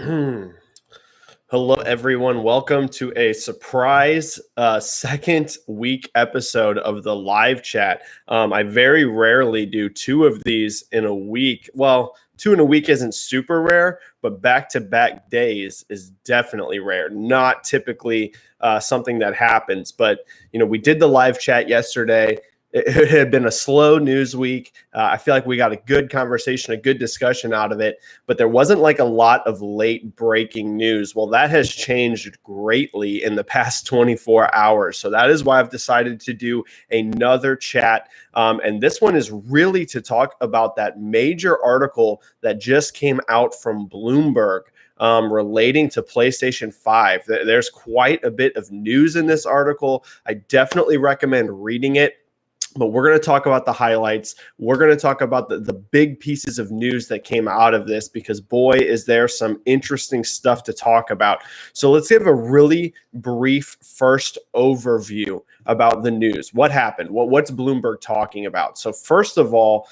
Hello, everyone. Welcome to a surprise second week episode of the live chat. I very rarely do two of these in a week. Well, two in a week isn't super rare, but back-to-back days is definitely rare. Not typically something that happens. But, we did the live chat yesterday. It had been a slow news week. I feel like we got a good conversation, a good discussion out of it, but there wasn't like a lot of late breaking news. Well, that has changed greatly in the past 24 hours. So that is why I've decided to do another chat. And this one is really to talk about that major article that just came out from Bloomberg. Relating to PlayStation 5. There's quite a bit of news in this article. I definitely recommend reading it. But we're going to talk about the highlights. We're going to talk about the big pieces of news that came out of this because, boy, is there some interesting stuff to talk about. So let's give a really brief first overview about the news. What happened? What's Bloomberg talking about? So first of all,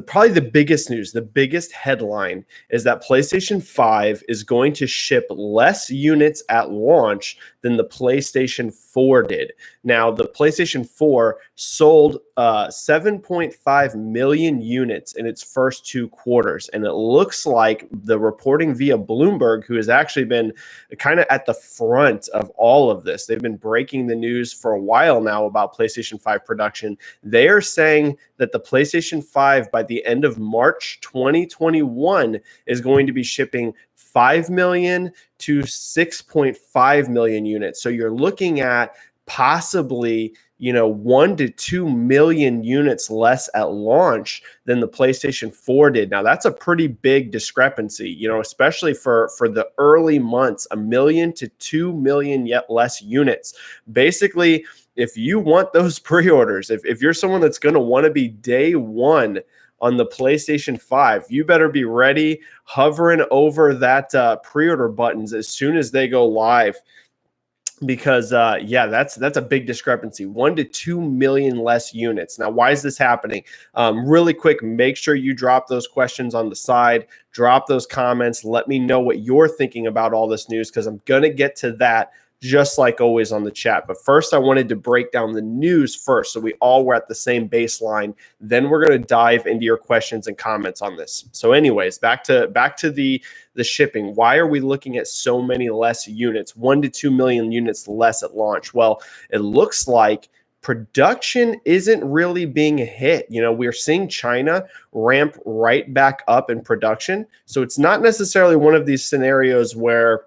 probably the biggest news, the biggest headline is that PlayStation 5 is going to ship less units at launch than the PlayStation 4 did. Now, the PlayStation 4 sold 7.5 million units in its first two quarters, and it looks like the reporting via Bloomberg, who has actually been kind of at the front of all of this, they've been breaking the news for a while now about PlayStation 5 production. They are saying that the PlayStation 5 by the end of March 2021 is going to be shipping 5 million to 6.5 million units. So you're looking at possibly 1 to 2 million units less at launch than the PlayStation 4 did. Now that's a pretty big discrepancy, especially for the early months, 1 million to 2 million yet less units. Basically, if you want those pre-orders, if you're someone that's going to want to be day one on the PlayStation 5, you better be ready, hovering over that pre-order buttons as soon as they go live. Because that's a big discrepancy. 1 to 2 million less units. Now, why is this happening? Really quick, make sure you drop those questions on the side, drop those comments. Let me know what you're thinking about all this news, because I'm gonna get to that just like always on the chat. But first, I wanted to break down the news first, so we all were at the same baseline. Then we're going to dive into your questions and comments on this. So anyways, back to the shipping. Why are we looking at so many less units, 1 to 2 million units less at launch? Well, it looks like production isn't really being hit. We're seeing China ramp right back up in production. So it's not necessarily one of these scenarios where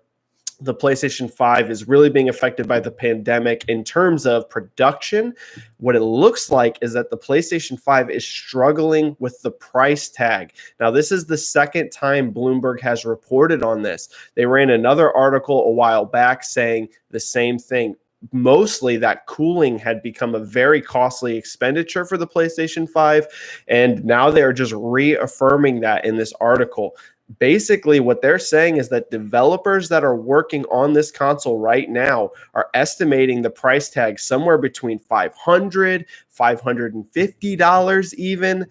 the PlayStation 5 is really being affected by the pandemic in terms of production. What it looks like is that the PlayStation 5 is struggling with the price tag. Now, this is the second time Bloomberg has reported on this. They ran another article a while back saying the same thing. Mostly that cooling had become a very costly expenditure for the PlayStation 5, and now they're just reaffirming that in this article. Basically, what they're saying is that developers that are working on this console right now are estimating the price tag somewhere between $500, $550 even.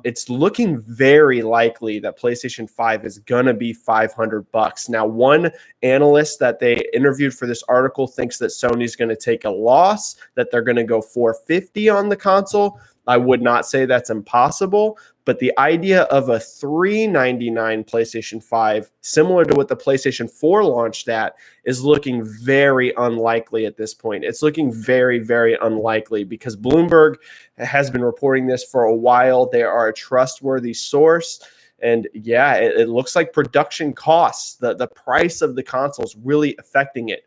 It's looking very likely that PlayStation 5 is gonna be $500. Now, one analyst that they interviewed for this article thinks that Sony's gonna take a loss, that they're gonna go $450 on the console. I would not say that's impossible, but the idea of a $399 PlayStation 5, similar to what the PlayStation 4 launched at, is looking very unlikely at this point. It's looking very, very unlikely because Bloomberg has been reporting this for a while. They are a trustworthy source. And yeah, it looks like production costs, the price of the console is really affecting it.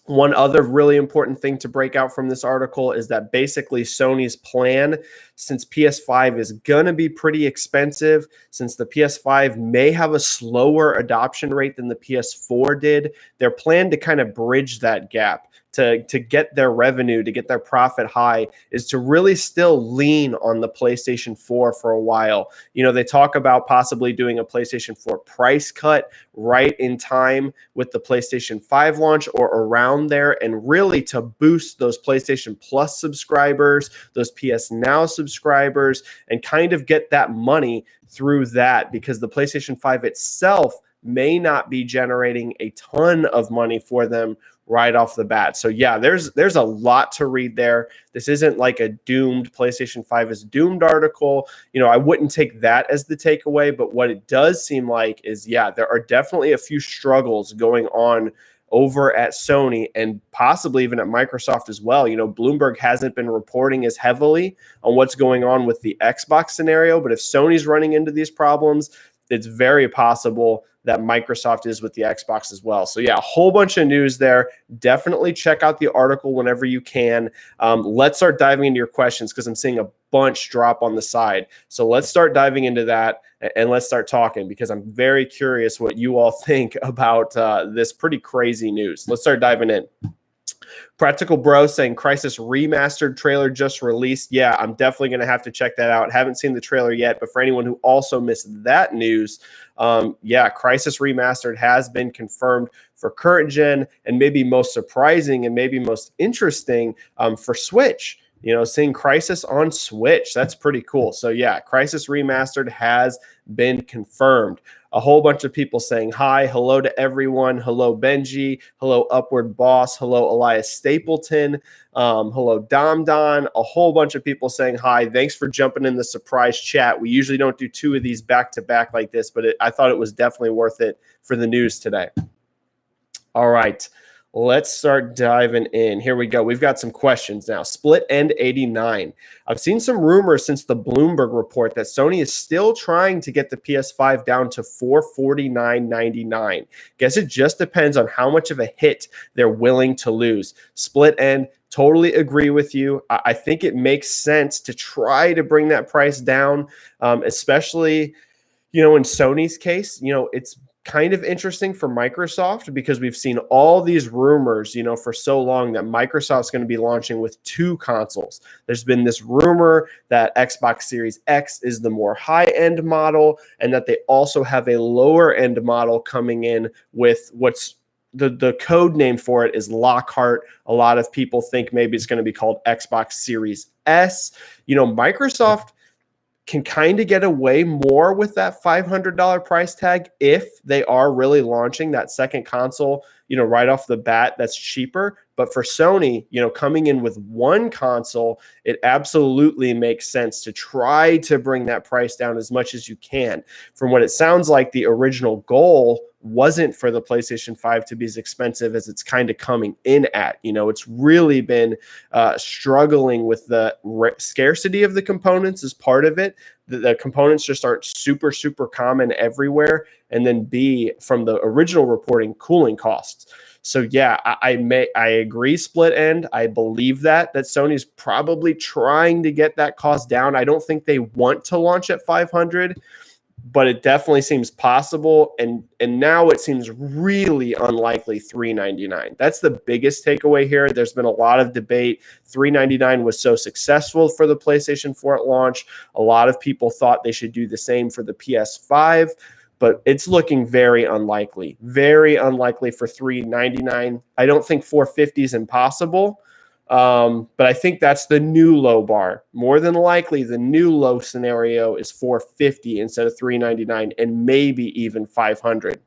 One other really important thing to break out from this article is that basically Sony's plan, since PS5 is going to be pretty expensive, since the PS5 may have a slower adoption rate than the PS4 did, their plan to kind of bridge that gap, to get their revenue, to get their profit high, is to really still lean on the PlayStation 4 for a while. They talk about possibly doing a PlayStation 4 price cut right in time with the PlayStation 5 launch or around there, and really to boost those PlayStation Plus subscribers, those PS Now subscribers, and kind of get that money through that, because the PlayStation 5 itself may not be generating a ton of money for them right off the bat. So yeah, there's a lot to read there. This isn't like a doomed PlayStation 5 is doomed article. I wouldn't take that as the takeaway, but what it does seem like is, yeah, there are definitely a few struggles going on over at Sony and possibly even at Microsoft as well. Bloomberg hasn't been reporting as heavily on what's going on with the Xbox scenario, but if Sony's running into these problems, it's very possible that Microsoft is with the Xbox as well. So yeah, a whole bunch of news there. Definitely check out the article whenever you can. Let's start diving into your questions because I'm seeing a bunch drop on the side. So let's start diving into that and let's start talking because I'm very curious what you all think about this pretty crazy news. Let's start diving in. Practical Bro saying Crysis Remastered trailer just released. Yeah, I'm definitely going to have to check that out. Haven't seen the trailer yet, but for anyone who also missed that news, yeah, Crysis Remastered has been confirmed for current gen, and maybe most surprising and maybe most interesting for Switch. Seeing Crysis on Switch, that's pretty cool. So yeah, Crysis Remastered has been confirmed. A whole bunch of people saying hi. Hello to everyone. Hello, Benji. Hello, Upward Boss. Hello, Elias Stapleton. Hello, Dom Don. A whole bunch of people saying hi. Thanks for jumping in the surprise chat. We usually don't do two of these back to back like this, but I thought it was definitely worth it for the news today. All right. Let's start diving in. Here we go. We've got some questions now. Split End 89. I've seen some rumors since the Bloomberg report that Sony is still trying to get the PS5 down to $449.99. Guess it just depends on how much of a hit they're willing to lose. Split End, totally agree with you. I think it makes sense to try to bring that price down, especially, in Sony's case. It's kind of interesting for Microsoft because we've seen all these rumors, for so long that Microsoft's going to be launching with two consoles. There's been this rumor that Xbox Series X is the more high-end model and that they also have a lower-end model coming in with what's the code name for it is Lockhart. A lot of people think maybe it's going to be called Xbox Series S. Microsoft can kind of get away more with that $500 price tag if they are really launching that second console, right off the bat, that's cheaper. But for Sony, coming in with one console, it absolutely makes sense to try to bring that price down as much as you can. From what it sounds like, the original goal wasn't for the PlayStation 5 to be as expensive as it's kind of coming in at. It's really been struggling with the scarcity of the components as part of it. The components just aren't super, super common everywhere. And then B, from the original reporting, cooling costs. So yeah, I agree, Split End. I believe that Sony's probably trying to get that cost down. I don't think they want to launch at 500, but it definitely seems possible. And now it seems really unlikely $399. That's the biggest takeaway here. There's been a lot of debate. $399 was so successful for the PlayStation 4 at launch. A lot of people thought they should do the same for the PS5. But it's looking very unlikely for $399. I don't think $450 is impossible, but I think that's the new low bar. More than likely, the new low scenario is $450 instead of $399, and maybe even $500.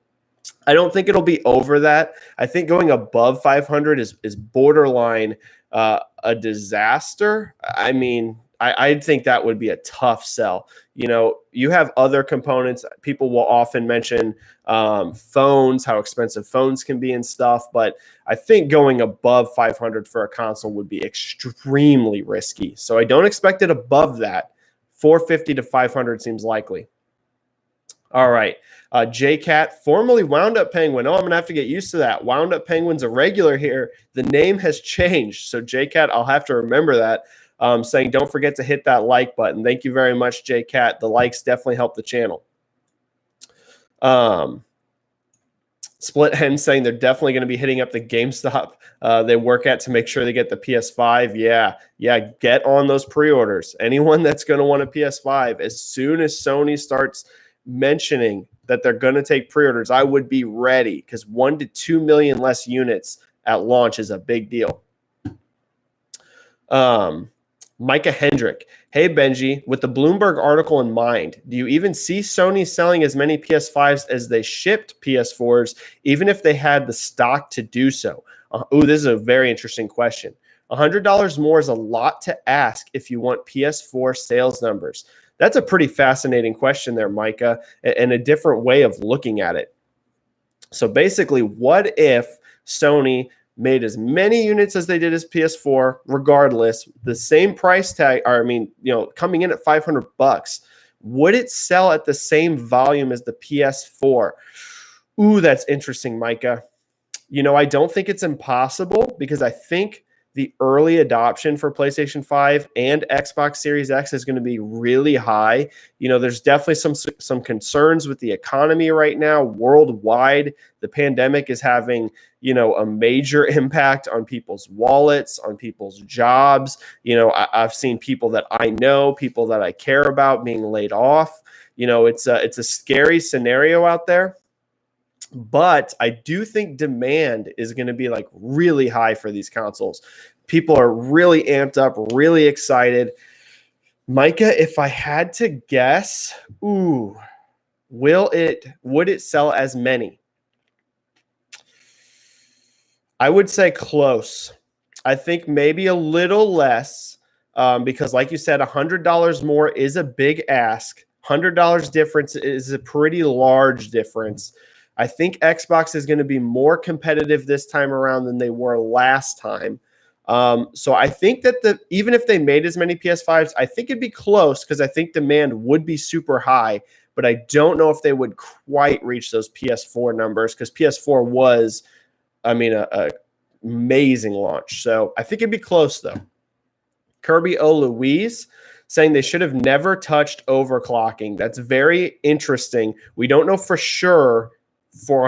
I don't think it'll be over that. I think going above 500 is borderline a disaster. I mean, I think that would be a tough sell. You have other components. People will often mention phones, how expensive phones can be and stuff. But I think going above 500 for a console would be extremely risky. So I don't expect it above that. 450 to 500 seems likely. All right. JCat, formerly Wound Up Penguin. Oh, I'm going to have to get used to that. Wound Up Penguin's a regular here. The name has changed. So JCat, I'll have to remember that. Saying don't forget to hit that like button. Thank you very much, JCat. The likes definitely help the channel. Split Hen saying they're definitely going to be hitting up the GameStop they work at to make sure they get the PS5. Yeah, get on those pre-orders. Anyone that's going to want a PS5, as soon as Sony starts mentioning that they're going to take pre-orders, I would be ready because 1 to 2 million less units at launch is a big deal. Micah Hendrick. Hey, Benji, with the Bloomberg article in mind, do you even see Sony selling as many PS5s as they shipped PS4s, even if they had the stock to do so? This is a very interesting question. $100 more is a lot to ask if you want PS4 sales numbers. That's a pretty fascinating question there, Micah, and a different way of looking at it. So basically, what if Sony made as many units as they did as PS4, regardless, the same price tag, or coming in at $500, would it sell at the same volume as the PS4? Ooh, that's interesting, Micah. I don't think it's impossible because I think the early adoption for PlayStation 5 and Xbox Series X is going to be really high. There's definitely some concerns with the economy right now worldwide. The pandemic is having, a major impact on people's wallets, on people's jobs. I've seen people that I know, people that I care about being laid off. It's a scary scenario out there. But I do think demand is going to be like really high for these consoles. People are really amped up, really excited. Micah, if I had to guess, would it sell as many? I would say close. I think maybe a little less because, like you said, $100 more is a big ask. $100 difference is a pretty large difference. I think Xbox is going to be more competitive this time around than they were last time. So I think that even if they made as many PS5s, I think it'd be close because I think demand would be super high. But I don't know if they would quite reach those PS4 numbers because PS4 was, a amazing launch. So I think it'd be close though. Kirby O. Louise saying they should have never touched overclocking. That's very interesting. We don't know for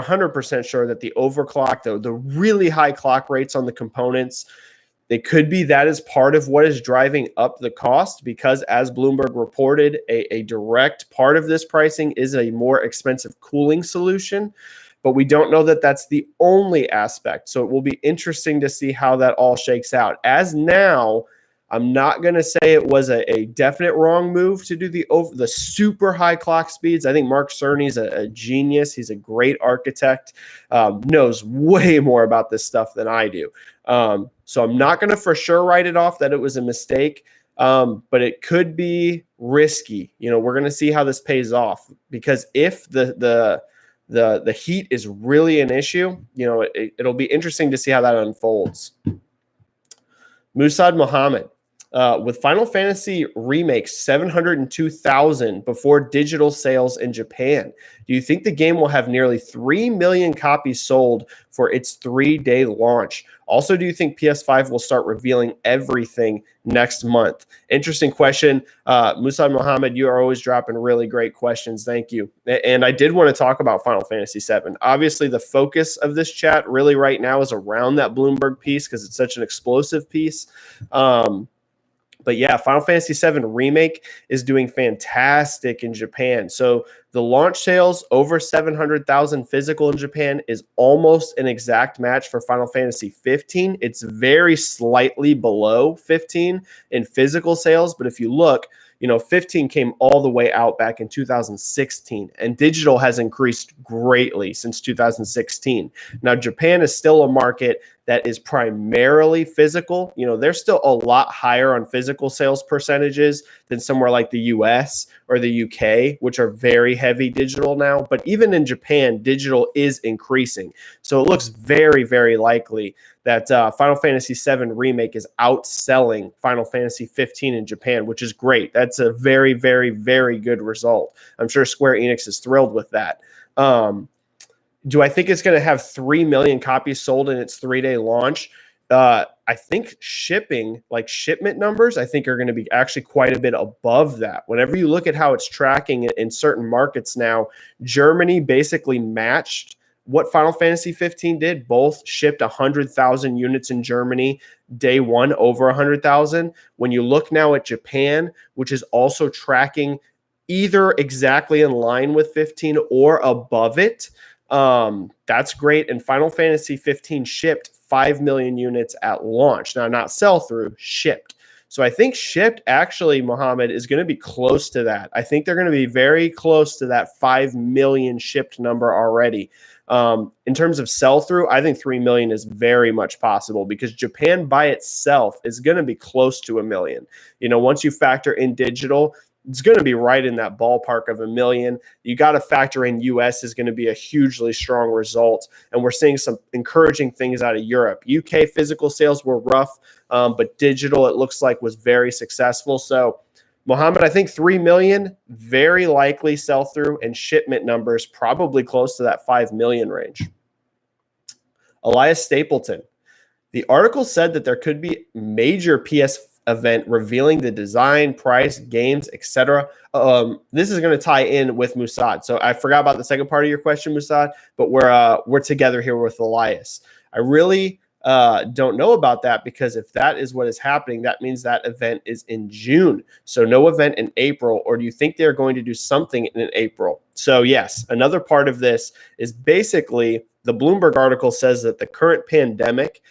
100% sure that the overclock, though, the really high clock rates on the components, they could be that is part of what is driving up the cost because, as Bloomberg reported, a direct part of this pricing is a more expensive cooling solution. But we don't know that that's the only aspect. So it will be interesting to see how that all shakes out. As now, I'm not going to say it was a definite wrong move to do the super high clock speeds. I think Mark Cerny's a genius. He's a great architect, knows way more about this stuff than I do. So I'm not going to for sure write it off that it was a mistake, but it could be risky. We're going to see how this pays off because if the heat is really an issue, it'll be interesting to see how that unfolds. Musad Muhammad. With Final Fantasy Remake 702,000 before digital sales in Japan, do you think the game will have nearly 3 million copies sold for its 3-day launch? Also, do you think PS5 will start revealing everything next month? Interesting question. Musad Mohammed, you are always dropping really great questions. Thank you. And I did want to talk about Final Fantasy VII. Obviously, the focus of this chat really right now is around that Bloomberg piece because it's such an explosive piece. But yeah, Final Fantasy VII Remake is doing fantastic in Japan. So the launch sales over 700,000 physical in Japan is almost an exact match for Final Fantasy 15. It's very slightly below 15 in physical sales. But if you look, 15 came all the way out back in 2016, and digital has increased greatly since 2016. Now, Japan is still a market that is primarily physical. They're still a lot higher on physical sales percentages than somewhere like the US or the UK, which are very heavy digital now. But even in Japan, digital is increasing. So it looks very, very likely that Final Fantasy VII Remake is outselling Final Fantasy 15 in Japan, which is great. That's a very, very, very good result. I'm sure Square Enix is thrilled with that. Do I think it's going to have 3 million copies sold in its 3-day launch? I think shipment numbers, I think are going to be actually quite a bit above that. Whenever you look at how it's tracking in certain markets now, Germany basically matched what Final Fantasy 15 did. Both shipped 100,000 units in Germany, day one over 100,000. When you look now at Japan, which is also tracking either exactly in line with 15 or above it, that's great. And Final Fantasy 15 shipped 5 million units at launch. Now, not sell through, shipped. So I think shipped actually, Mohammed, is going to be close to that. I think they're going to be very close to that 5 million shipped number already. In terms of sell through, I think 3 million is very much possible because Japan by itself is going to be close to a million. Once you factor in digital, it's going to be right in that ballpark of a million. You got to factor in US is going to be a hugely strong result. And we're seeing some encouraging things out of Europe. UK physical sales were rough, but digital, it looks like, was very successful. So, Mohammed, I think 3 million, very likely sell through, and shipment numbers probably close to that 5 million range. Elias Stapleton. The article said that there could be major PS event revealing the design, price, games, etc. This is going to tie in with Musad. So I forgot about the second part of your question, Musad, but we're together here with Elias. I really don't know about that because if that is what is happening, that means that event is in June. So no event in April, or do you think they're going to do something in April? So yes, another part of this is basically the Bloomberg article says that the current pandemic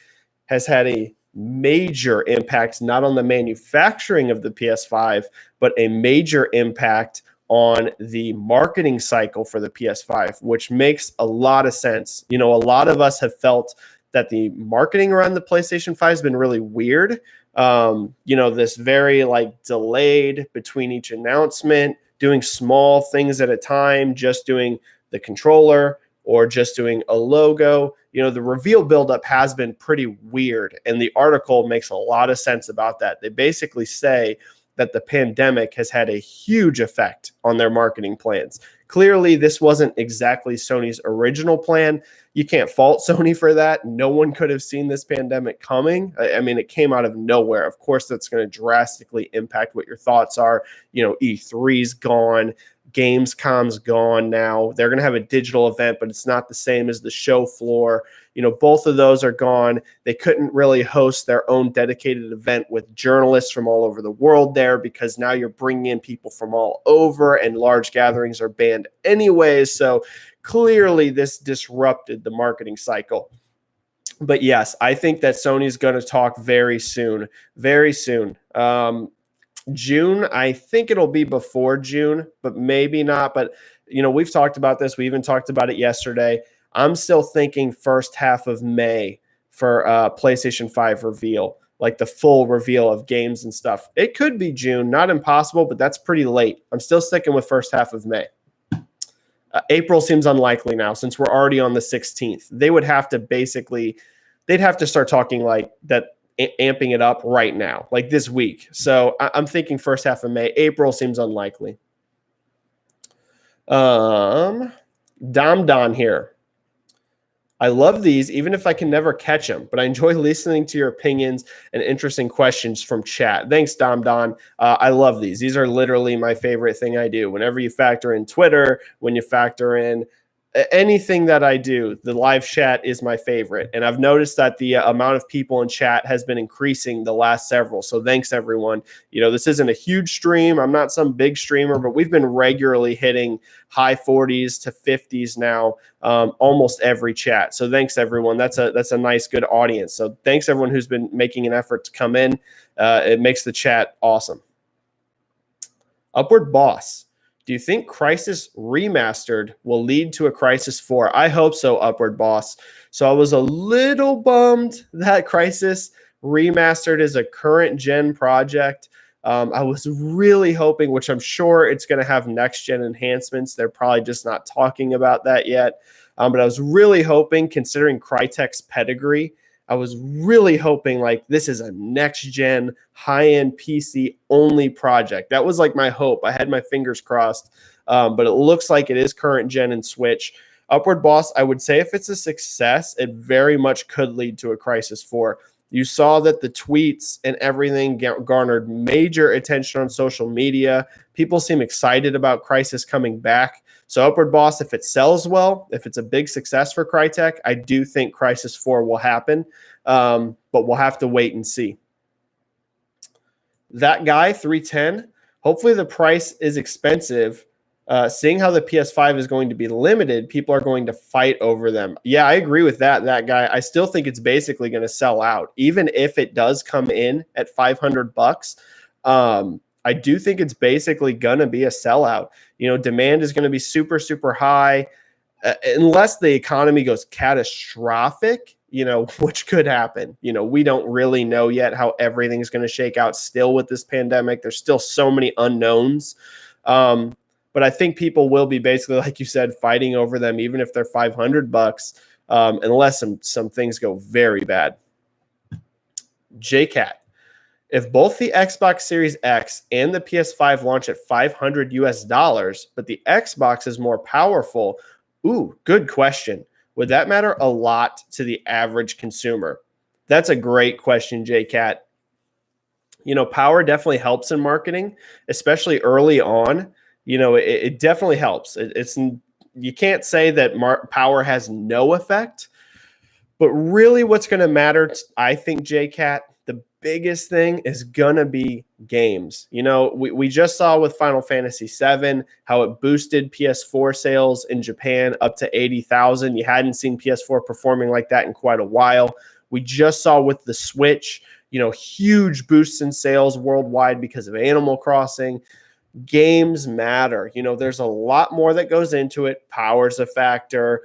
has had a major impact, not on the manufacturing of the PS5, but a major impact on the marketing cycle for the PS5, which makes a lot of sense. A lot of us have felt that the marketing around the PlayStation 5 has been really weird. This very delayed between each announcement, doing small things at a time, just doing the controller or just doing a logo. The reveal buildup has been pretty weird, and the article makes a lot of sense about that. They basically say that the pandemic has had a huge effect on their marketing plans. Clearly, this wasn't exactly Sony's original plan. You can't fault Sony for that. No one could have seen this pandemic coming. I mean, it came out of nowhere. Of course, that's going to drastically impact what your thoughts are. E3's gone. Gamescom's gone now. They're going to have a digital event, but it's not the same as the show floor. Both of those are gone. They couldn't really host their own dedicated event with journalists from all over the world there because now you're bringing in people from all over and large gatherings are banned anyways. So clearly this disrupted the marketing cycle. But yes, I think that Sony's going to talk very soon, very soon. June, I think it'll be before June, but maybe not. But, we've talked about this. We even talked about it yesterday. I'm still thinking first half of May for PlayStation 5 reveal, like the full reveal of games and stuff. It could be June, not impossible, but that's pretty late. I'm still sticking with first half of May. April seems unlikely now since we're already on the 16th. They'd have to start talking like that, amping it up right now, like this week. So I'm thinking first half of May. April seems unlikely. Dom Don here. I love these, even if I can never catch them, but I enjoy listening to your opinions and interesting questions from chat. Thanks, Dom Don. I love these. These are literally my favorite thing I do. Whenever you factor in Twitter, when you factor in anything that I do, the live chat is my favorite. And I've noticed that the amount of people in chat has been increasing the last several. So thanks, everyone. This isn't a huge stream. I'm not some big streamer, but we've been regularly hitting high 40s to 50s now, almost every chat. So thanks, everyone. That's a nice, good audience. So thanks, everyone who's been making an effort to come in. It makes the chat awesome. Upward Boss. Do you think Crysis Remastered will lead to a Crysis 4? I hope so, Upward Boss. So I was a little bummed that Crysis Remastered is a current gen project. I was really hoping, which I'm sure it's going to have next gen enhancements. They're probably just not talking about that yet. But I was really hoping, considering Crytek's pedigree, I was really hoping this is a next-gen, high-end PC-only project. That was my hope. I had my fingers crossed, but it looks like it is current-gen and Switch. Upward Boss, I would say if it's a success, it very much could lead to a Crysis 4. You saw that the tweets and everything garnered major attention on social media. People seem excited about Crysis coming back. So Upward Boss, if it sells well, if it's a big success for Crytek, I do think Crysis 4 will happen, but we'll have to wait and see. That guy, 310, hopefully the price is expensive Seeing how the PS5 is going to be limited, people are going to fight over them. Yeah, I agree with that guy. I still think it's basically going to sell out, even if it does come in at $500. I do think it's basically going to be a sellout. Demand is going to be super, super high, unless the economy goes catastrophic, which could happen. We don't really know yet how everything's going to shake out still with this pandemic. There's still so many unknowns. But I think people will be basically, like you said, fighting over them, even if they're $500, unless some things go very bad. JCat, if both the Xbox Series X and the PS5 launch at $500 US, but the Xbox is more powerful, good question. Would that matter a lot to the average consumer? That's a great question, JCat. Power definitely helps in marketing, especially early on. It definitely helps. You can't say that power has no effect, but really what's going to matter, I think, JCat, the biggest thing is going to be games. We just saw with Final Fantasy VII how it boosted PS4 sales in Japan up to 80,000. You hadn't seen PS4 performing like that in quite a while. We just saw with the Switch, huge boosts in sales worldwide because of Animal Crossing. Games matter. There's a lot more that goes into it. Power's a factor.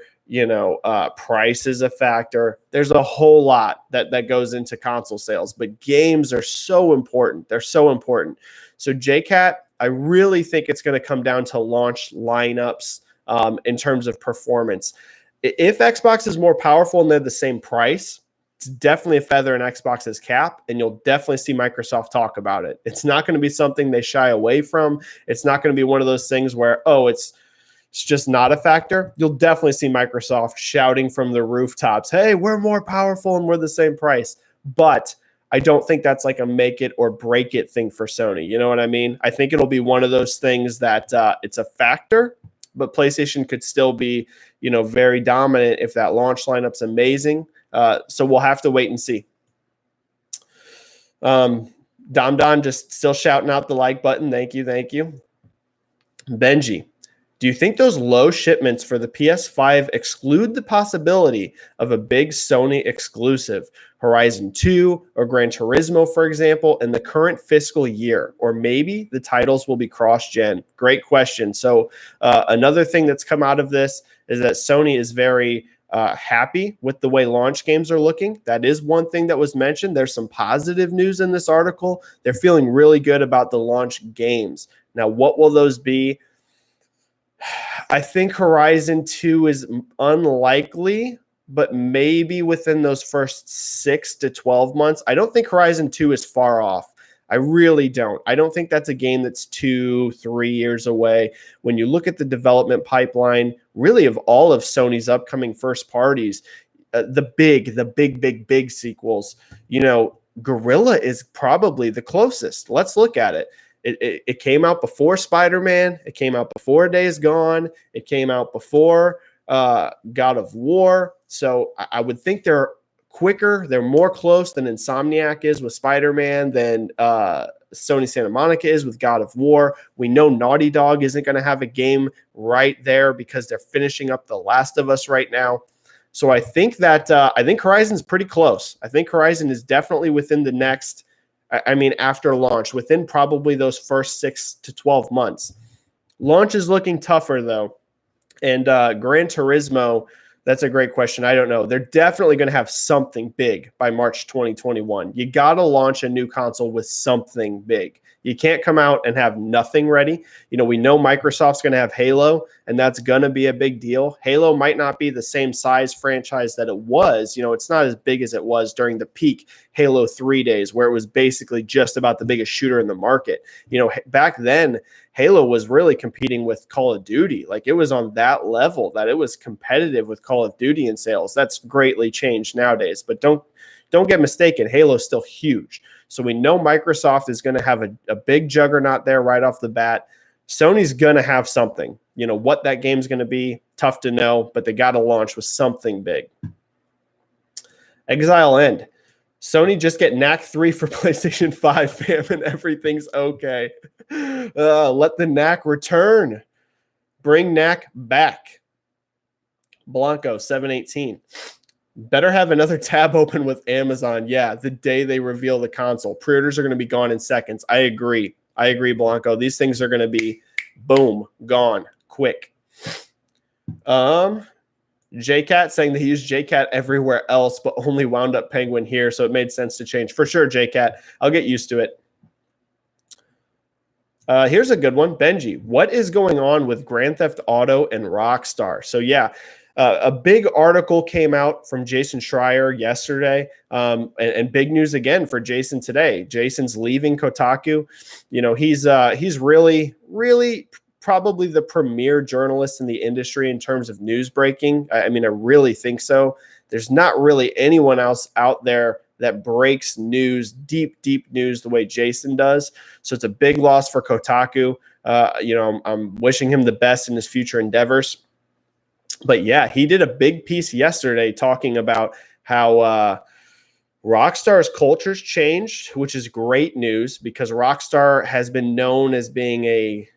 Price is a factor. There's a whole lot that goes into console sales, but games are so important. They're so important. So JCat, I really think it's going to come down to launch lineups in terms of performance. If Xbox is more powerful and they're the same price, it's definitely a feather in Xbox's cap, and you'll definitely see Microsoft talk about it. It's not going to be something they shy away from. It's not going to be one of those things where, it's just not a factor. You'll definitely see Microsoft shouting from the rooftops, hey, we're more powerful and we're the same price. But I don't think that's like a make it or break it thing for Sony. You know what I mean? I think it'll be one of those things that it's a factor, but PlayStation could still be, very dominant if that launch lineup's amazing. So we'll have to wait and see. Don just still shouting out the like button. Thank you. Benji, do you think those low shipments for the PS5 exclude the possibility of a big Sony exclusive, Horizon 2 or Gran Turismo, for example, in the current fiscal year? Or maybe the titles will be cross-gen? Great question. So another thing that's come out of this is that Sony is very happy with the way launch games are looking. That is one thing that was mentioned. There's some positive news in this article. They're feeling really good about the launch games. Now, what will those be? I think Horizon 2 is unlikely, but maybe within those first 6 to 12 months. I don't think Horizon 2 is far off. I really don't. I don't think that's a game that's 2-3 years away. When you look at the development pipeline, really of all of Sony's upcoming first parties, the big sequels, Guerrilla is probably the closest. Let's look at it. It came out before Spider-Man. It came out before Days Gone. It came out before God of War. So I would think they're quicker. They're more close than Insomniac is with Spider-Man, than Sony Santa Monica is with God of War. We know Naughty Dog isn't going to have a game right there because they're finishing up The Last of Us right now. So I think that Horizon's pretty close. I think Horizon is definitely within the next, after launch, within probably those first 6 to 12 months. Launch is looking tougher, though. And Gran Turismo, that's a great question. I don't know. They're definitely going to have something big by March 2021. You got to launch a new console with something big. You can't come out and have nothing ready. We know Microsoft's going to have Halo, and that's going to be a big deal. Halo might not be the same size franchise that it was. It's not as big as it was during the peak Halo 3 days, where it was basically just about the biggest shooter in the market. Back then, Halo was really competing with Call of Duty. Like, it was on that level that it was competitive with Call of Duty in sales. That's greatly changed nowadays, but don't get mistaken. Halo's still huge. So we know Microsoft is going to have a big juggernaut there right off the bat. Sony's going to have something. What that game's going to be, tough to know, but they got to launch with something big. Exile End. Sony just get Knack 3 for PlayStation 5, fam, and everything's okay. Let the Knack return. Bring Knack back. Blanco 718. Better have another tab open with Amazon. Yeah, the day they reveal the console. Pre-orders are going to be gone in seconds. I agree, Blanco. These things are going to be boom, gone, quick. JCat saying that he used JCat everywhere else, but only wound up Penguin here, so it made sense to change. For sure, JCat. I'll get used to it. Here's a good one. Benji, what is going on with Grand Theft Auto and Rockstar? So, yeah, a big article came out from Jason Schreier yesterday, and big news again for Jason today. Jason's leaving Kotaku. You know, he's really, really probably the premier journalist in the industry in terms of news breaking. I mean, I really think so. There's not really anyone else out there that breaks news, deep news the way Jason does. So it's a big loss for Kotaku. You know, I'm wishing him the best in his future endeavors. But yeah, he did a big piece yesterday talking about how Rockstar's culture's changed, which is great news because Rockstar has been known as being a,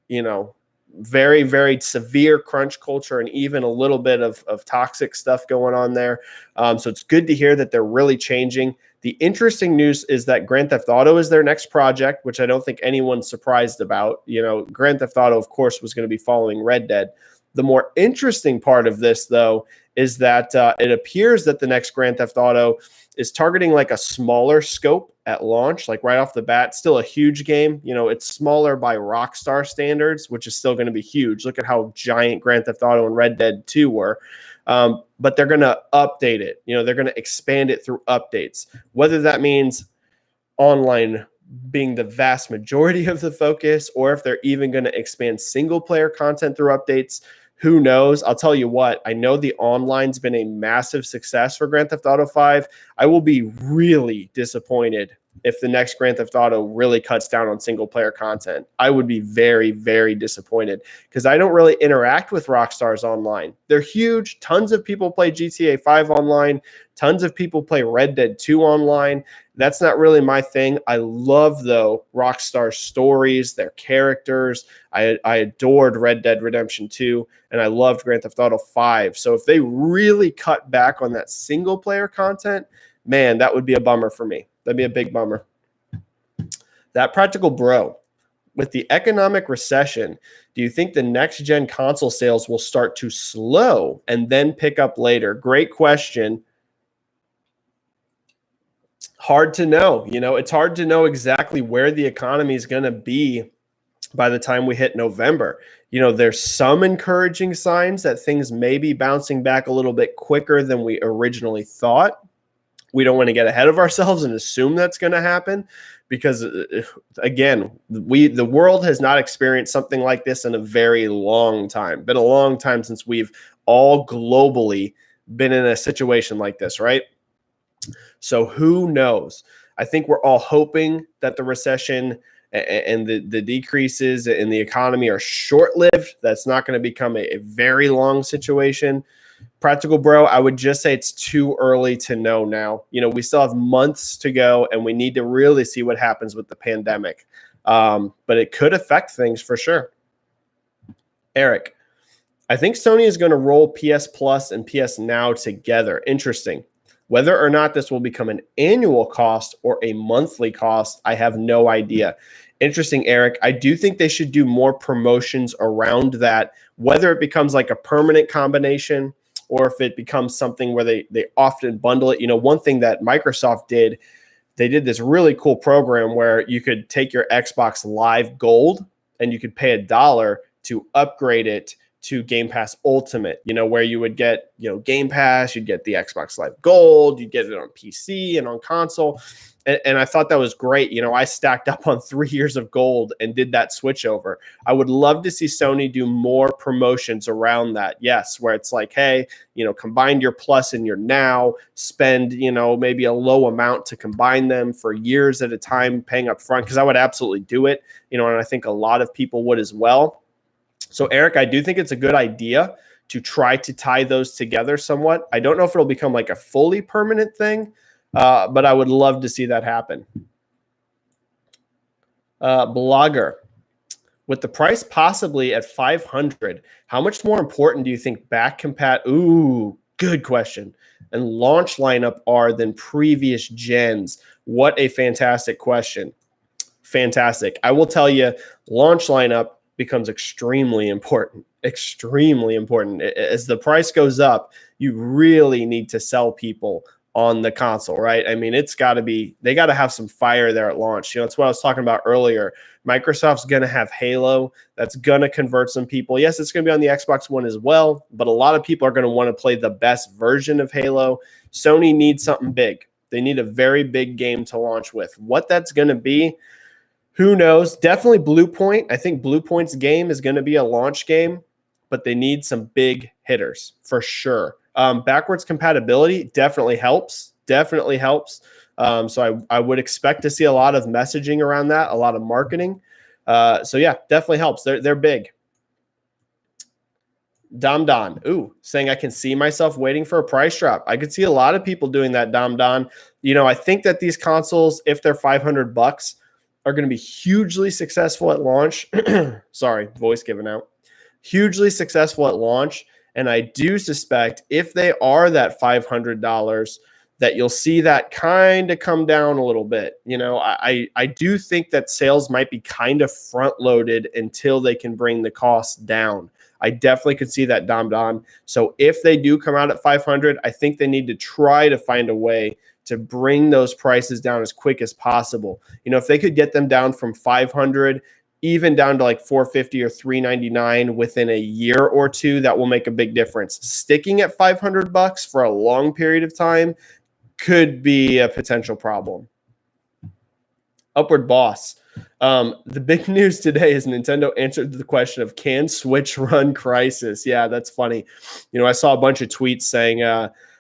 you know, very, very severe crunch culture and even a little bit of toxic stuff going on there. So it's good to hear that they're really changing. The interesting news is that Grand Theft Auto is their next project, which I don't think anyone's surprised about. You know, Grand Theft Auto, of course, was going to be following Red Dead. The more interesting part of this, though, is that it appears that the next Grand Theft Auto is targeting like a smaller scope at launch, like right off the bat. Still a huge game. You know, it's smaller by Rockstar standards, which is still going to be huge. Look at how giant Grand Theft Auto and Red Dead 2 were. But they're going to update it. You know, they're going to expand it through updates. Whether that means online being the vast majority of the focus, or if they're even going to expand single player content through updates, who knows? I'll tell you what, I know the online's been a massive success for Grand Theft Auto 5. I will be really disappointed if the next Grand Theft Auto really cuts down on single player content. I would be very, very disappointed because I don't really interact with Rockstar's online. They're huge. Tons of people play GTA 5 online. Tons of people play Red Dead 2 online. That's not really my thing. I love, though, Rockstar's stories, their characters. I adored Red Dead Redemption 2, and I loved Grand Theft Auto 5. So if they really cut back on that single-player content, man, that would be a bummer for me. That'd be a big bummer. That Practical Bro, with the economic recession, do you think the next-gen console sales will start to slow and then pick up later? Great question. Hard to know. You know, it's hard to know exactly where the economy is going to be by the time we hit November. You know, there's some encouraging signs that things may be bouncing back a little bit quicker than we originally thought. We don't want to get ahead of ourselves and assume that's going to happen because, again, the world has not experienced something like this in a very long time. Been a long time since we've all globally been in a situation like this, right? So who knows? I think we're all hoping that the recession and the decreases in the economy are short-lived. That's not going to become a very long situation. Practical Bro, I would just say it's too early to know now. You know, we still have months to go, and we need to really see what happens with the pandemic. But it could affect things for sure. Eric, I think Sony is going to roll PS Plus and PS Now together. Interesting. Whether or not this will become an annual cost or a monthly cost, I have no idea. Interesting, Eric. I do think they should do more promotions around that, whether it becomes like a permanent combination or if it becomes something where they often bundle it. You know, one thing that Microsoft did, they did this really cool program where you could take your Xbox Live Gold and you could pay $1 to upgrade it to Game Pass Ultimate, you know, where you would get, you know, Game Pass, you'd get the Xbox Live Gold, you'd get it on PC and on console. And I thought that was great. You know, I stacked up on 3 years of gold and did that switch over. I would love to see Sony do more promotions around that. Yes, where it's like, hey, you know, combine your Plus and your Now, spend, you know, maybe a low amount to combine them for years at a time, paying up front, because I would absolutely do it, you know, and I think a lot of people would as well. So, Eric, I do think it's a good idea to try to tie those together somewhat. I don't know if it'll become like a fully permanent thing, but I would love to see that happen. Blogger, with the price possibly at 500, how much more important do you think ooh, good question, and launch lineup are than previous gens? What a fantastic question. Fantastic. I will tell you, launch lineup becomes extremely important. Extremely important. As the price goes up, you really need to sell people on the console, right? I mean, they got to have some fire there at launch. That's what I was talking about earlier. Microsoft's going to have Halo. That's going to convert some people. Yes, it's going to be on the Xbox One as well, but a lot of people are going to want to play the best version of Halo. Sony needs something big. They need a very big game to launch with. What that's going to be, who knows? Definitely Blue Point. I think Blue Point's game is going to be a launch game, but they need some big hitters for sure. Backwards compatibility definitely helps. Definitely helps. So I would expect to see a lot of messaging around that, a lot of marketing. So yeah, definitely helps. They're big. Dom Don, saying I can see myself waiting for a price drop. I could see a lot of people doing that, Dom Don. I think that these consoles, if they're $500, are going to be hugely successful at launch. Sorry, voice giving out. Hugely successful at launch. And I do suspect if they are that $500, that you'll see that kind of come down a little bit. I do think that sales might be kind of front loaded until they can bring the cost down. I definitely could see that, Dom Don. So if they do come out at 500, I think they need to try to find a way to bring those prices down as quick as possible. If they could get them down from 500 even down to like 450 or 399 within a year or two, that will make a big difference. Sticking at $500 for a long period of time could be a potential problem. Upward Boss. The big news today is Nintendo answered the question of, can Switch run Crysis? Yeah, that's funny. I saw a bunch of tweets saying,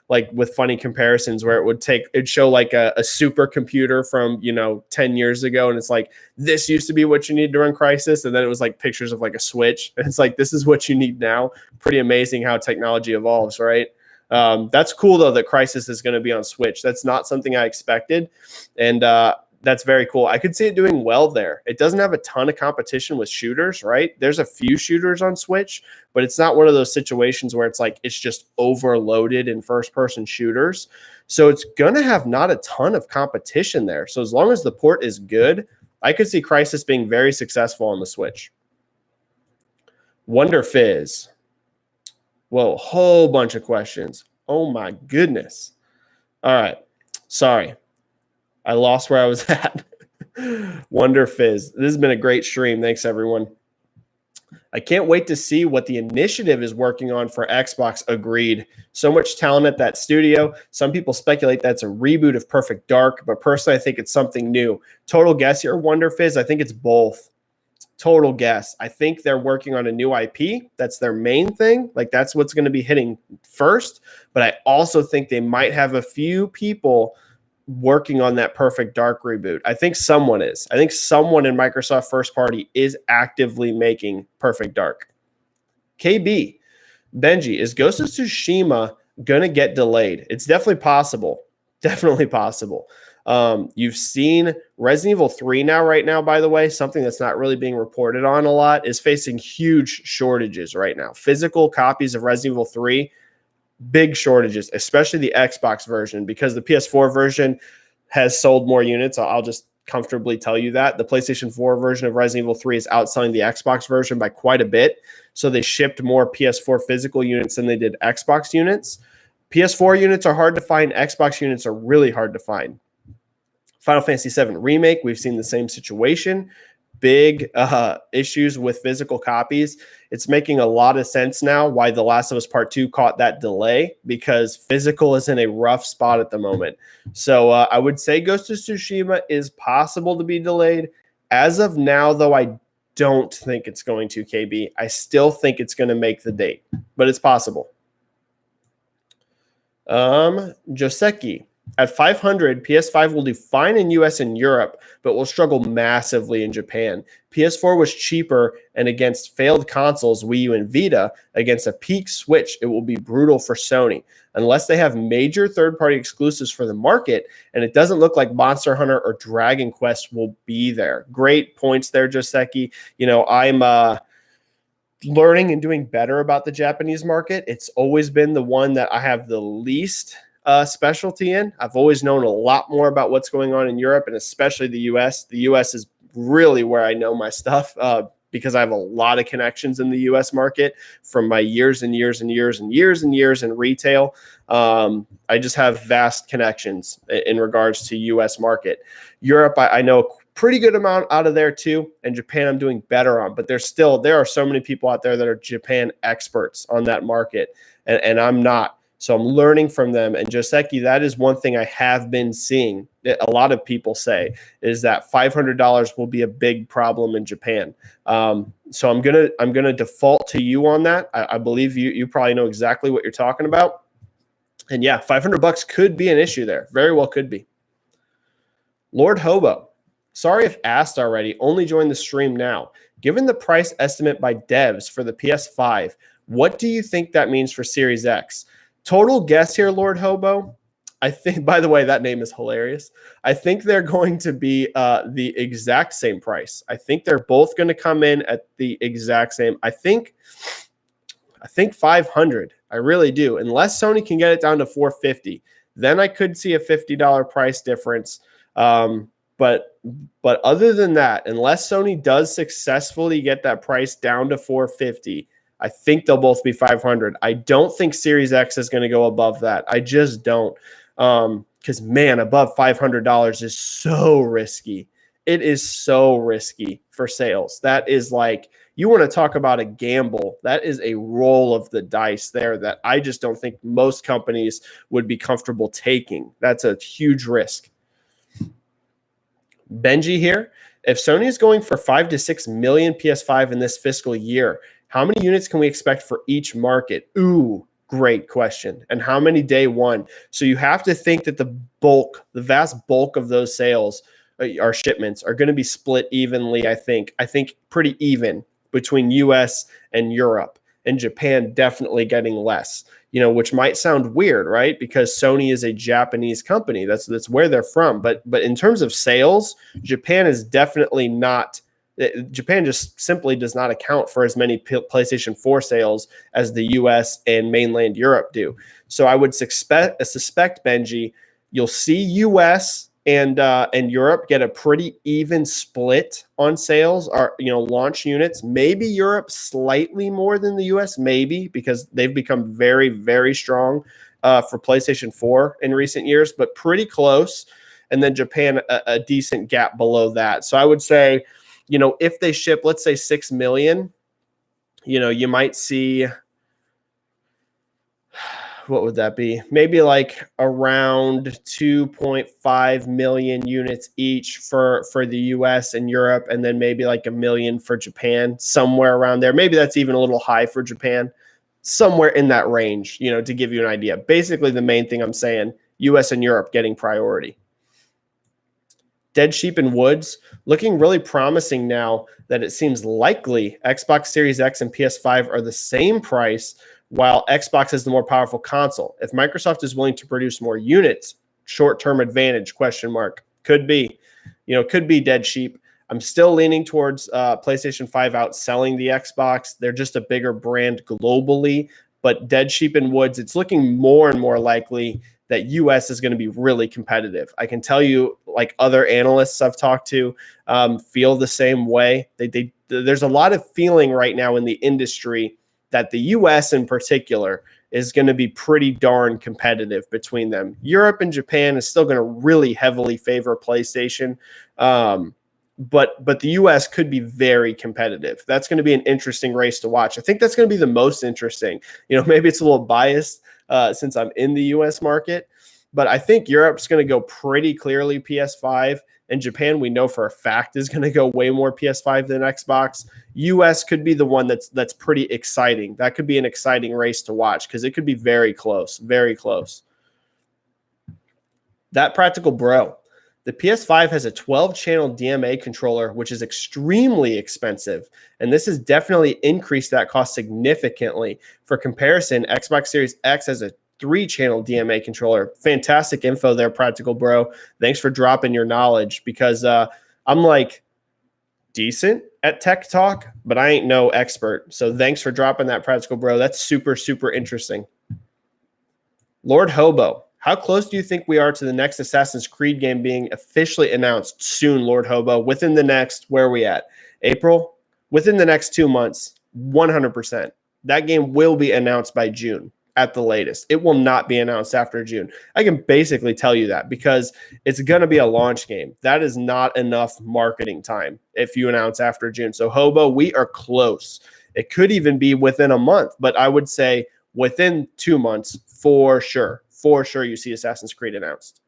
like with funny comparisons where it'd show like a supercomputer from 10 years ago, and it's like, this used to be what you need to run Crysis, and then it was like pictures of like a Switch, and it's like, this is what you need now. Pretty amazing how technology evolves, right? That's cool though that Crysis is going to be on Switch. That's not something I expected, and that's very cool. I could see it doing well there. It doesn't have a ton of competition with shooters, right? There's a few shooters on Switch, but it's not one of those situations where it's like it's just overloaded in first-person shooters. So it's going to have not a ton of competition there. So as long as the port is good, I could see Crysis being very successful on the Switch. Wonder Fizz. Whoa, whole bunch of questions. Oh my goodness. All right. Sorry. I lost where I was at. Wonder Fizz. This has been a great stream. Thanks, everyone. I can't wait to see what the initiative is working on for Xbox. Agreed. So much talent at that studio. Some people speculate that's a reboot of Perfect Dark, but personally, I think it's something new. Total guess here, Wonder Fizz. I think it's both. Total guess. I think they're working on a new IP. That's their main thing. Like, that's what's going to be hitting first. But I also think they might have a few people working on that Perfect Dark reboot. I think someone is. I think someone in Microsoft first party is actively making Perfect Dark. KB, Benji, is Ghost of Tsushima going to get delayed? It's definitely possible. Definitely possible. You've seen Resident Evil 3 right now, by the way, something that's not really being reported on a lot, is facing huge shortages right now. Physical copies of Resident Evil 3, big shortages, especially the Xbox version, because the PS4 version has sold more units. I'll just comfortably tell you that. The PlayStation 4 version of Resident Evil 3 is outselling the Xbox version by quite a bit. So they shipped more PS4 physical units than they did Xbox units. PS4 units are hard to find. Xbox units are really hard to find. Final Fantasy VII Remake, we've seen the same situation. Big issues with physical copies. It's making a lot of sense now why The Last of Us Part 2 caught that delay, because physical is in a rough spot at the moment. So I would say Ghost of Tsushima is possible to be delayed. As of now, though, I don't think it's going to, KB. I still think it's going to make the date, but it's possible. Joseki. At 500, PS5 will do fine in US and Europe, but will struggle massively in Japan. PS4 was cheaper, and against failed consoles, Wii U and Vita, against a peak Switch, it will be brutal for Sony. Unless they have major third-party exclusives for the market, and it doesn't look like Monster Hunter or Dragon Quest will be there. Great points there, Joseki. I'm learning and doing better about the Japanese market. It's always been the one that I have the least specialty in. I've always known a lot more about what's going on in Europe and especially the US. The US is really where I know my stuff because I have a lot of connections in the US market from my years and years and years and years and years in retail. I just have vast connections in regards to US market. Europe, I know pretty good amount out of there too. And Japan, I'm doing better on. But there are so many people out there that are Japan experts on that market, and I'm not. So I'm learning from them. And Joseki, that is one thing I have been seeing that a lot of people say is that $500 will be a big problem in Japan. So I'm gonna default to you on that. I believe you probably know exactly what you're talking about. And yeah, $500 could be an issue there. Very well could be. Lord Hobo. Sorry if asked already, only joined the stream now. Given the price estimate by devs for the PS5, what do you think that means for Series X? Total guess here, Lord Hobo. I think, by the way, that name is hilarious. I think they're going to be the exact same price. I think they're both going to come in at the exact same. I think 500. I really do. Unless Sony can get it down to 450, then I could see a $50 price difference. But other than that, unless Sony does successfully get that price down to 450, I think they'll both be 500. I don't think Series X is going to go above that. I just don't. Because, man, above $500 is so risky. It is so risky for sales. That is like, you want to talk about a gamble. That is a roll of the dice there that I just don't think most companies would be comfortable taking. That's a huge risk. Benji here. If Sony is going for 5 to 6 million PS5 in this fiscal year, how many units can we expect for each market? Ooh, great question. And how many day one? So you have to think that the vast bulk of those sales, our shipments, are going to be split evenly, I think. I think pretty even between US and Europe, and Japan definitely getting less. Which might sound weird, right? Because Sony is a Japanese company. That's where they're from. But in terms of sales, Japan is definitely not. Japan just simply does not account for as many PlayStation 4 sales as the US and mainland Europe do. So I would suspect, Benji, you'll see US and Europe get a pretty even split on sales, or launch units. Maybe Europe slightly more than the US, maybe, because they've become very, very strong for PlayStation 4 in recent years, but pretty close. And then Japan, a decent gap below that. So I would say, if they ship, let's say 6 million, you might see, what would that be? Maybe like around 2.5 million units each for the US and Europe, and then maybe like 1 million for Japan, somewhere around there. Maybe that's even a little high for Japan, somewhere in that range, to give you an idea. Basically, the main thing I'm saying, US and Europe getting priority. Dead Sheep in Woods, looking really promising now that it seems likely Xbox Series X and PS5 are the same price, while Xbox is the more powerful console. If Microsoft is willing to produce more units, short-term advantage, ? Could be. Could be, Dead Sheep. I'm still leaning towards PlayStation 5 outselling the Xbox. They're just a bigger brand globally. But Dead Sheep in Woods, it's looking more and more likely that US is going to be really competitive. I can tell you, like other analysts I've talked to feel the same way. There's a lot of feeling right now in the industry that the US in particular is going to be pretty darn competitive between them. Europe and Japan is still going to really heavily favor PlayStation. But the US could be very competitive. That's going to be an interesting race to watch. I think that's going to be the most interesting. Maybe it's a little biased since I'm in the US market, but I think Europe's going to go pretty clearly PS5, and Japan, we know for a fact, is going to go way more PS5 than Xbox. US could be the one that's pretty exciting. That could be an exciting race to watch because it could be very close, very close. That Practical Bro. The PS5 has a 12-channel DMA controller, which is extremely expensive. And this has definitely increased that cost significantly. For comparison, Xbox Series X has a 3-channel DMA controller. Fantastic info there, Practical Bro. Thanks for dropping your knowledge, because I'm like decent at tech talk, but I ain't no expert. So thanks for dropping that, Practical Bro. That's super, super interesting. Lord Hobo, how close do you think we are to the next Assassin's Creed game being officially announced soon, Lord Hobo? Within the next, where are we at? April? Within the next 2 months, 100%. That game will be announced by June at the latest. It will not be announced after June. I can basically tell you that, because it's going to be a launch game. That is not enough marketing time if you announce after June. So, Hobo, we are close. It could even be within a month, but I would say within 2 months, for sure. For sure, you see Assassin's Creed announced.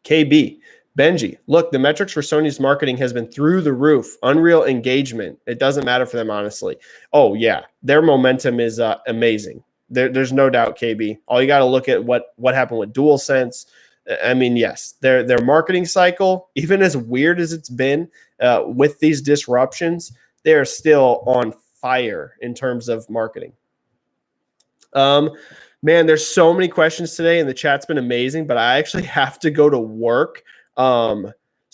KB, Benji, look, the metrics for Sony's marketing has been through the roof. Unreal engagement. It doesn't matter for them, honestly. Oh, yeah. Their momentum is amazing. There's no doubt, KB. All you got to look at what happened with DualSense. I mean, yes, their marketing cycle, even as weird as it's been with these disruptions, they are still on fire in terms of marketing. Man, there's so many questions today, and the chat's been amazing, but I actually have to go to work. So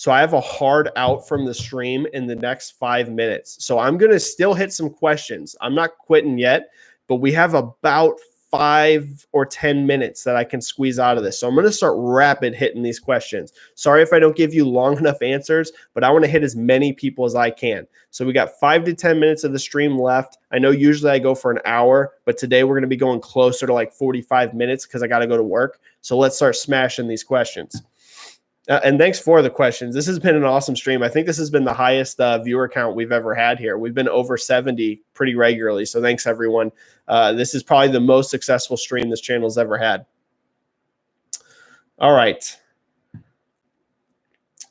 I have a hard out from the stream in the next 5 minutes. So I'm going to still hit some questions. I'm not quitting yet, but we have about 5 or 10 minutes that I can squeeze out of this. So I'm going to start rapid hitting these questions. Sorry if I don't give you long enough answers, but I want to hit as many people as I can. So we got 5 to 10 minutes of the stream left. I know usually I go for an hour, but today we're going to be going closer to like 45 minutes because I got to go to work. So let's start smashing these questions. And thanks for the questions. This has been an awesome stream. I think this has been the highest viewer count we've ever had here. We've been over 70 pretty regularly. So thanks, everyone. This is probably the most successful stream this channel's ever had. All right.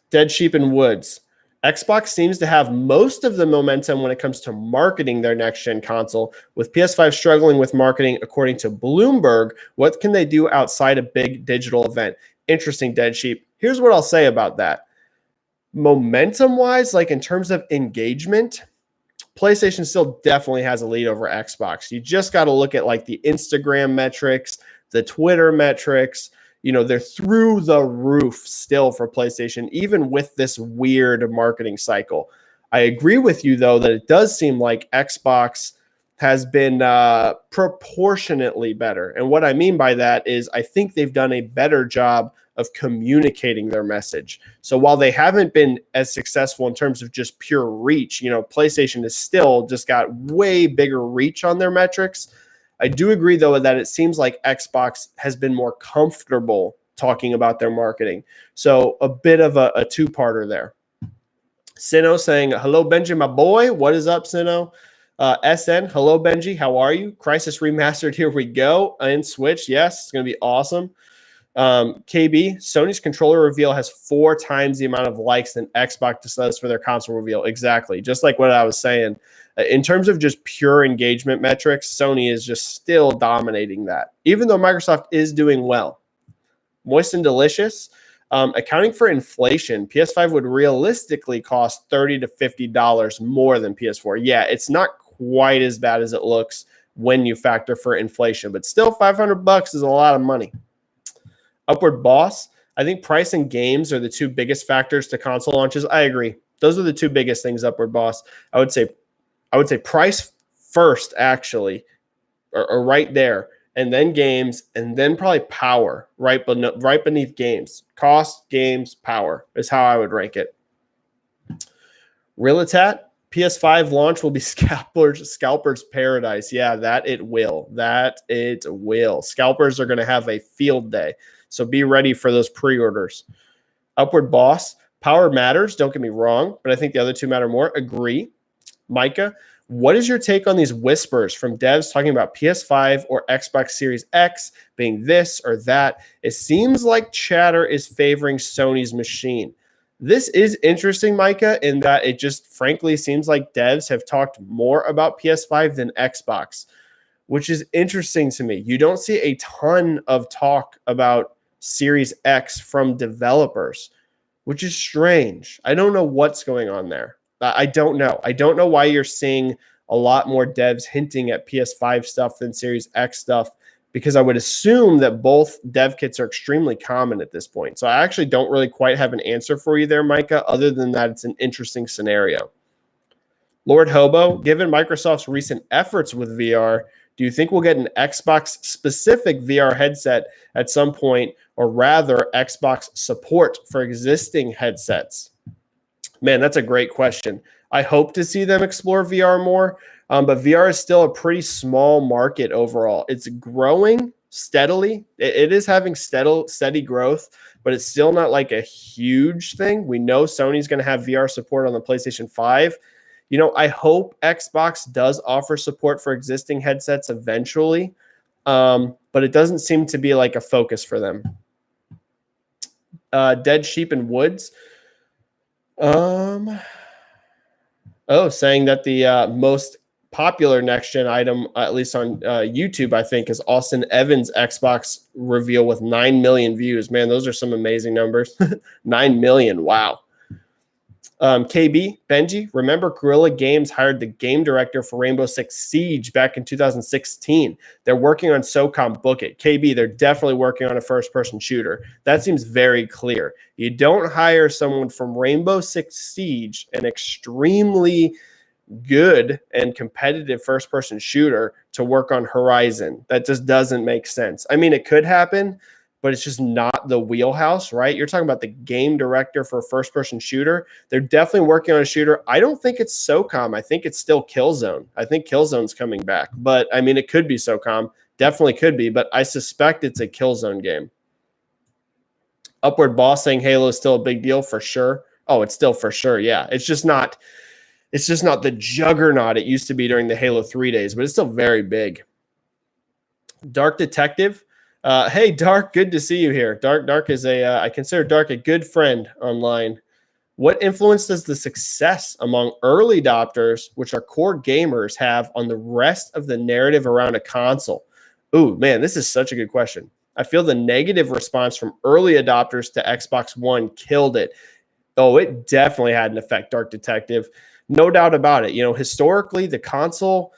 Dead Sheep in Woods. Xbox seems to have most of the momentum when it comes to marketing their next-gen console, with PS5 struggling with marketing, according to Bloomberg. What can they do outside a big digital event? Interesting, Dead Sheep. Here's what I'll say about that. Momentum-wise, like in terms of engagement, PlayStation still definitely has a lead over Xbox. You just got to look at like the Instagram metrics, the Twitter metrics. You know, they're through the roof still for PlayStation, even with this weird marketing cycle. I agree with you, though, that it does seem like Xbox has been proportionately better. And what I mean by that is I think they've done a better job of communicating their message. So while they haven't been as successful in terms of just pure reach, you know, PlayStation has still just got way bigger reach on their metrics. I do agree, though, that it seems like Xbox has been more comfortable talking about their marketing. So a bit of a two-parter there. Sino saying, hello, Benji, my boy. What is up, Sino? SN, hello, Benji. How are you? Crisis Remastered, here we go. And Switch, yes, it's going to be awesome. KB, Sony's controller reveal has 4 times the amount of likes than Xbox does for their console reveal. Exactly. Just like what I was saying. In terms of just pure engagement metrics, Sony is just still dominating that, even though Microsoft is doing well. Moist and Delicious, accounting for inflation, PS5 would realistically cost $30 to $50 more than PS4. Yeah, it's not quite as bad as it looks when you factor for inflation, but still $500 is a lot of money. Upward Boss, I think price and games are the 2 biggest factors to console launches. I agree. Those are the 2 biggest things, Upward Boss. I would say price first, actually, or right there, and then games, and then probably power right beneath games. Cost, games, power is how I would rank it. Realitat, PS5 launch will be Scalper's paradise. Yeah, that it will. Scalpers are going to have a field day. So be ready for those pre-orders. Upward Boss, power matters. Don't get me wrong, but I think the other 2 matter more. Agree. Micah, what is your take on these whispers from devs talking about PS5 or Xbox Series X being this or that? It seems like chatter is favoring Sony's machine. This is interesting, Micah, in that it just frankly seems like devs have talked more about PS5 than Xbox, which is interesting to me. You don't see a ton of talk about Series X from developers, which is strange. I don't know what's going on there. I don't know. I don't know why you're seeing a lot more devs hinting at PS5 stuff than Series X stuff, because I would assume that both dev kits are extremely common at this point. So I actually don't really quite have an answer for you there, Micah, other than that it's an interesting scenario. Lord Hobo, given Microsoft's recent efforts with VR, do you think we'll get an Xbox-specific VR headset at some point, or rather Xbox support for existing headsets? Man, that's a great question. I hope to see them explore VR more, but VR is still a pretty small market overall. It's growing steadily. It is having steady growth, but it's still not like a huge thing. We know Sony's going to have VR support on the PlayStation 5. I hope Xbox does offer support for existing headsets eventually, but it doesn't seem to be like a focus for them. Dead Sheep and Woods. Saying that the most popular next-gen item, at least on YouTube, I think, is Austin Evans' Xbox reveal with 9 million views. Man, those are some amazing numbers. 9 million, wow. KB, Benji, remember Guerrilla Games hired the game director for Rainbow Six Siege back in 2016. They're working on SOCOM Book It. KB, they're definitely working on a first-person shooter. That seems very clear. You don't hire someone from Rainbow Six Siege, an extremely good and competitive first-person shooter, to work on Horizon. That just doesn't make sense. I mean, it could happen, but it's just not the wheelhouse, right? You're talking about the game director for a first-person shooter. They're definitely working on a shooter. I don't think it's SOCOM. I think it's still Killzone. I think Killzone's coming back. But, I mean, it could be SOCOM. Definitely could be, but I suspect it's a Killzone game. Upward Boss saying Halo is still a big deal for sure. Oh, it's still for sure, yeah. It's just not the juggernaut it used to be during the Halo 3 days, but it's still very big. Dark Detective. Hey, Dark, good to see you here. Dark is I consider Dark a good friend online. What influence does the success among early adopters, which are core gamers, have on the rest of the narrative around a console? Ooh, man, this is such a good question. I feel the negative response from early adopters to Xbox One killed it. Oh, it definitely had an effect, Dark Detective. No doubt about it. Historically, the console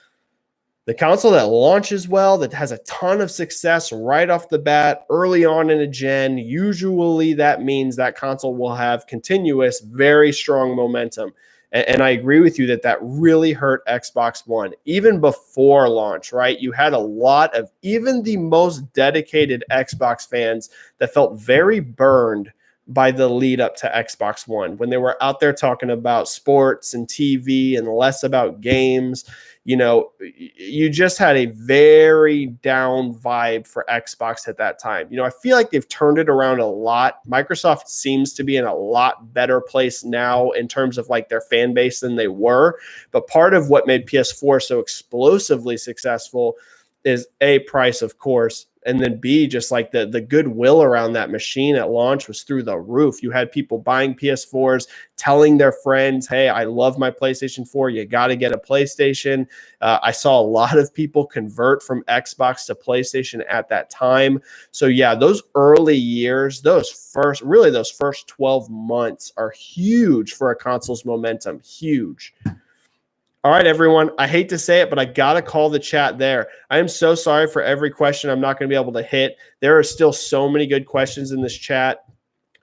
that launches well, that has a ton of success right off the bat, early on in a gen, usually that means that console will have continuous, very strong momentum. And I agree with you that really hurt Xbox One. Even before launch, right? You had a lot of even the most dedicated Xbox fans that felt very burned by the lead up to Xbox One, when they were out there talking about sports and TV and less about games. You just had a very down vibe for Xbox at that time. I feel like they've turned it around a lot. Microsoft seems to be in a lot better place now in terms of like their fan base than they were. But part of what made PS4 so explosively successful is A, price, of course, and then B, just like the goodwill around that machine at launch was through the roof. You had people buying PS4s, telling their friends, hey, I love my PlayStation 4. You got to get a PlayStation. I saw a lot of people convert from Xbox to PlayStation at that time. So yeah, those early years, those first 12 months are huge for a console's momentum. Huge. All right, everyone. I hate to say it, but I got to call the chat there. I am so sorry for every question I'm not going to be able to hit. There are still so many good questions in this chat.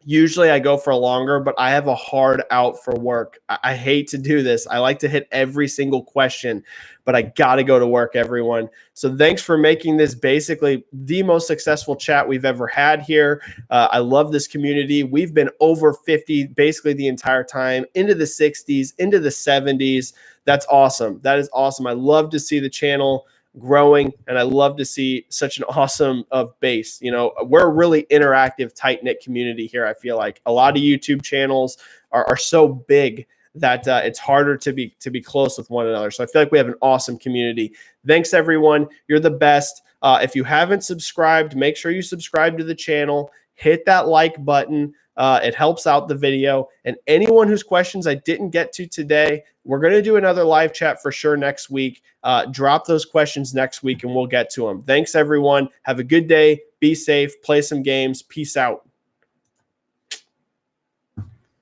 Usually I go for longer, but I have a hard out for work. I hate to do this. I like to hit every single question, but I got to go to work, everyone. So thanks for making this basically the most successful chat we've ever had here. I love this community. We've been over 50 basically the entire time, into the 60s, into the 70s. That's awesome. That is awesome. I love to see the channel growing, and I love to see such an awesome base. We're a really interactive, tight-knit community here. I feel like a lot of YouTube channels are so big that it's harder to be close with one another. So I feel like we have an awesome community. Thanks, everyone. You're the best. If you haven't subscribed, make sure you subscribe to the channel. Hit that like button. It helps out the video. And anyone whose questions I didn't get to today, we're going to do another live chat for sure next week. Drop those questions next week and we'll get to them. Thanks, everyone. Have a good day. Be safe, play some games. Peace out.